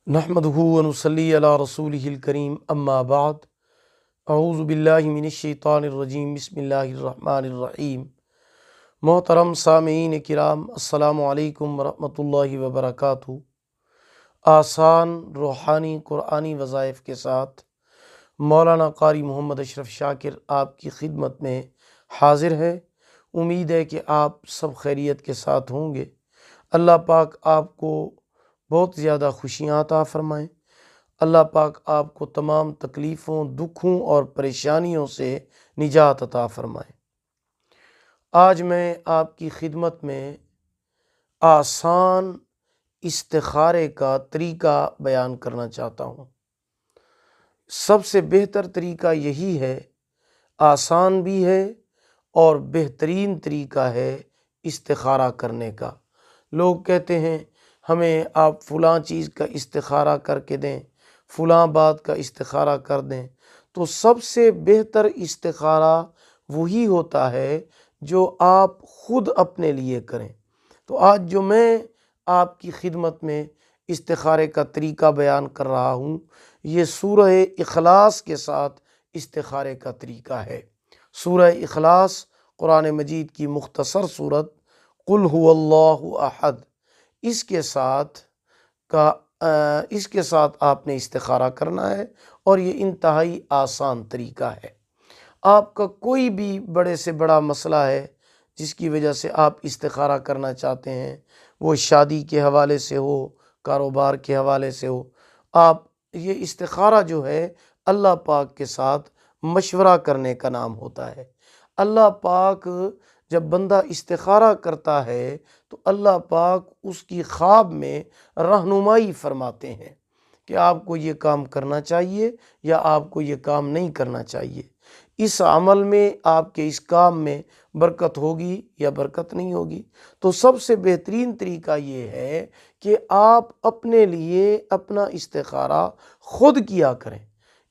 نحمدہ ونصلی علی رسولہ الکریم اما بعد اعوذ باللہ من الشیطان الرجیم بسم اللہ الرحمن الرحیم۔ محترم سامعین کرام، السلام علیکم ورحمۃ اللہ وبرکاتہ۔ آسان روحانی قرآنی وظائف کے ساتھ مولانا قاری محمد اشرف شاکر آپ کی خدمت میں حاضر ہے۔ امید ہے کہ آپ سب خیریت کے ساتھ ہوں گے۔ اللہ پاک آپ کو بہت زیادہ خوشیاں عطا فرمائیں۔ اللہ پاک آپ کو تمام تکلیفوں، دکھوں اور پریشانیوں سے نجات عطا فرمائیں۔ آج میں آپ کی خدمت میں آسان استخارے کا طریقہ بیان کرنا چاہتا ہوں۔ سب سے بہتر طریقہ یہی ہے، آسان بھی ہے اور بہترین طریقہ ہے استخارہ کرنے کا۔ لوگ کہتے ہیں ہمیں آپ فلاں چیز کا استخارہ کر کے دیں، فلاں بات کا استخارہ کر دیں، تو سب سے بہتر استخارہ وہی ہوتا ہے جو آپ خود اپنے لیے کریں۔ تو آج جو میں آپ کی خدمت میں استخارے کا طریقہ بیان کر رہا ہوں، یہ سورہ اخلاص کے ساتھ استخارے کا طریقہ ہے۔ سورہ اخلاص قرآن مجید کی مختصر سورت قل هو اللہ احد، اس کے ساتھ آپ نے استخارہ کرنا ہے، اور یہ انتہائی آسان طریقہ ہے۔ آپ کا کوئی بھی بڑے سے بڑا مسئلہ ہے جس کی وجہ سے آپ استخارہ کرنا چاہتے ہیں، وہ شادی کے حوالے سے ہو، کاروبار کے حوالے سے ہو، آپ یہ استخارہ جو ہے اللہ پاک کے ساتھ مشورہ کرنے کا نام ہوتا ہے۔ اللہ پاک جب بندہ استخارہ کرتا ہے تو اللہ پاک اس کی خواب میں رہنمائی فرماتے ہیں کہ آپ کو یہ کام کرنا چاہیے یا آپ کو یہ کام نہیں کرنا چاہیے، اس عمل میں، آپ کے اس کام میں برکت ہوگی یا برکت نہیں ہوگی۔ تو سب سے بہترین طریقہ یہ ہے کہ آپ اپنے لیے اپنا استخارہ خود کیا کریں۔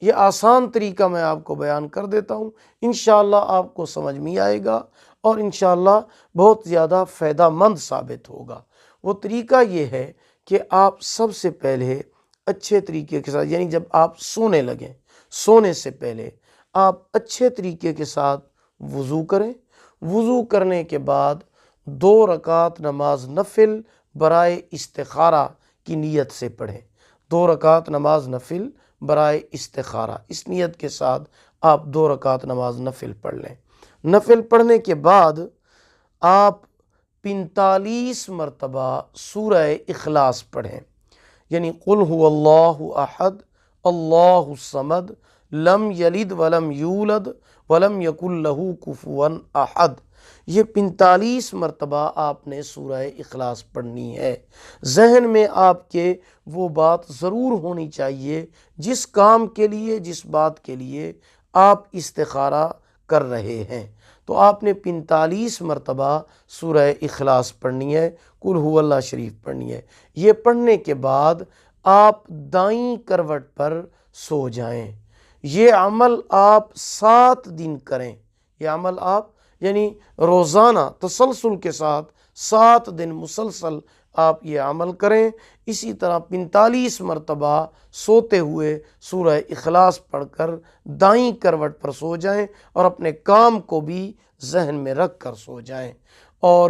یہ آسان طریقہ میں آپ کو بیان کر دیتا ہوں، انشاءاللہ آپ کو سمجھ میں آئے گا اور انشاءاللہ بہت زیادہ فائدہ مند ثابت ہوگا۔ وہ طریقہ یہ ہے کہ آپ سب سے پہلے اچھے طریقے کے ساتھ، یعنی جب آپ سونے لگیں، سونے سے پہلے آپ اچھے طریقے کے ساتھ وضو کریں۔ وضو کرنے کے بعد 2 رکعت نماز نفل برائے استخارہ کی نیت سے پڑھیں۔ 2 رکعت نماز نفل برائے استخارہ، اس نیت کے ساتھ آپ 2 رکعت نماز نفل پڑھ لیں۔ نفل پڑھنے کے بعد آپ 45 مرتبہ سورہ اخلاص پڑھیں، یعنی قل هو اللہ احد اللہ الصمد لم یلد ولم یولد ولم یکن لہ کفوا احد۔ یہ 45 مرتبہ آپ نے سورہ اخلاص پڑھنی ہے۔ ذہن میں آپ کے وہ بات ضرور ہونی چاہیے جس کام کے لیے، جس بات کے لیے آپ استخارہ کر رہے ہیں۔ تو آپ نے 45 مرتبہ سورہ اخلاص پڑھنی ہے، قل هو اللہ شریف پڑھنی ہے۔ یہ پڑھنے کے بعد آپ دائیں کروٹ پر سو جائیں۔ یہ عمل آپ 7 دن کریں۔ یہ عمل آپ یعنی روزانہ تسلسل کے ساتھ 7 دن مسلسل آپ یہ عمل کریں۔ اسی طرح 45 مرتبہ سوتے ہوئے سورہ اخلاص پڑھ کر دائیں کروٹ پر سو جائیں اور اپنے کام کو بھی ذہن میں رکھ کر سو جائیں، اور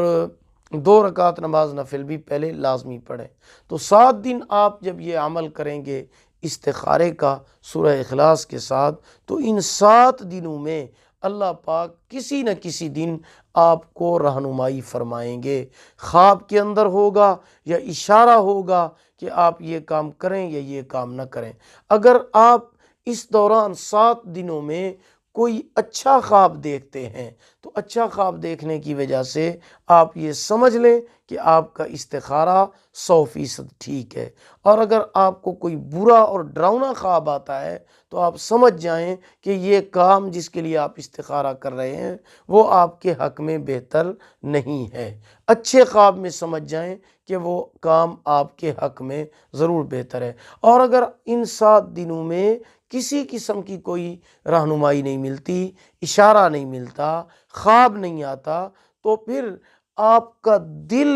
2 رکعت نماز نفل بھی پہلے لازمی پڑھیں۔ تو 7 دن آپ جب یہ عمل کریں گے استخارے کا سورہ اخلاص کے ساتھ، تو ان 7 دنوں میں اللہ پاک کسی نہ کسی دن آپ کو رہنمائی فرمائیں گے۔ خواب کے اندر ہوگا یا اشارہ ہوگا کہ آپ یہ کام کریں یا یہ کام نہ کریں۔ اگر آپ اس دوران 7 دنوں میں کوئی اچھا خواب دیکھتے ہیں تو اچھا خواب دیکھنے کی وجہ سے آپ یہ سمجھ لیں کہ آپ کا استخارہ 100% ٹھیک ہے، اور اگر آپ کو کوئی برا اور ڈراؤنا خواب آتا ہے تو آپ سمجھ جائیں کہ یہ کام جس کے لیے آپ استخارہ کر رہے ہیں وہ آپ کے حق میں بہتر نہیں ہے۔ اچھے خواب میں سمجھ جائیں کہ وہ کام آپ کے حق میں ضرور بہتر ہے۔ اور اگر ان 7 دنوں میں کسی قسم کی کوئی رہنمائی نہیں ملتی، اشارہ نہیں ملتا، خواب نہیں آتا، تو پھر آپ کا دل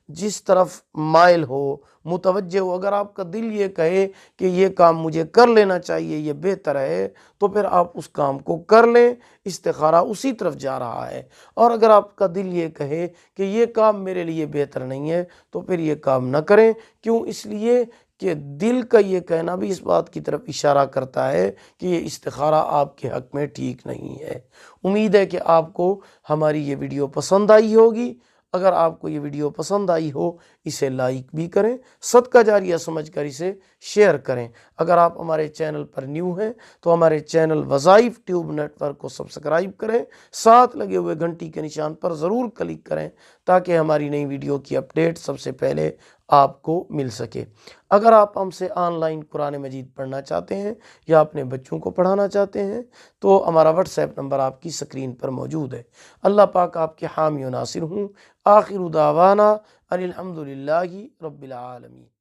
جس طرف مائل ہو، متوجہ ہو، اگر آپ کا دل یہ کہے کہ یہ کام مجھے کر لینا چاہیے، یہ بہتر ہے، تو پھر آپ اس کام کو کر لیں، استخارہ اسی طرف جا رہا ہے۔ اور اگر آپ کا دل یہ کہے کہ یہ کام میرے لیے بہتر نہیں ہے، تو پھر یہ کام نہ کریں۔ کیوں؟ اس لیے کہ دل کا یہ کہنا بھی اس بات کی طرف اشارہ کرتا ہے کہ یہ استخارہ آپ کے حق میں ٹھیک نہیں ہے۔ امید ہے کہ آپ کو ہماری یہ ویڈیو پسند آئی ہوگی۔ اگر آپ کو یہ ویڈیو پسند آئی ہو، اسے لائک بھی کریں، صدقہ جاریہ سمجھ کر اسے شیئر کریں۔ اگر آپ ہمارے چینل پر نیو ہیں تو ہمارے چینل وظائف ٹیوب نیٹ ورک کو سبسکرائب کریں، ساتھ لگے ہوئے گھنٹی کے نشان پر ضرور کلک کریں تاکہ ہماری نئی ویڈیو کی اپڈیٹ سب سے پہلے آپ کو مل سکے۔ اگر آپ ہم سے آن لائن قرآن مجید پڑھنا چاہتے ہیں یا اپنے بچوں کو پڑھانا چاہتے ہیں تو ہمارا واٹس ایپ نمبر آپ کی سکرین پر موجود ہے۔ اللہ پاک آپ کے حامی و ناصر ہوں۔ آخر دعوانا ان الحمد للہ رب العالمین۔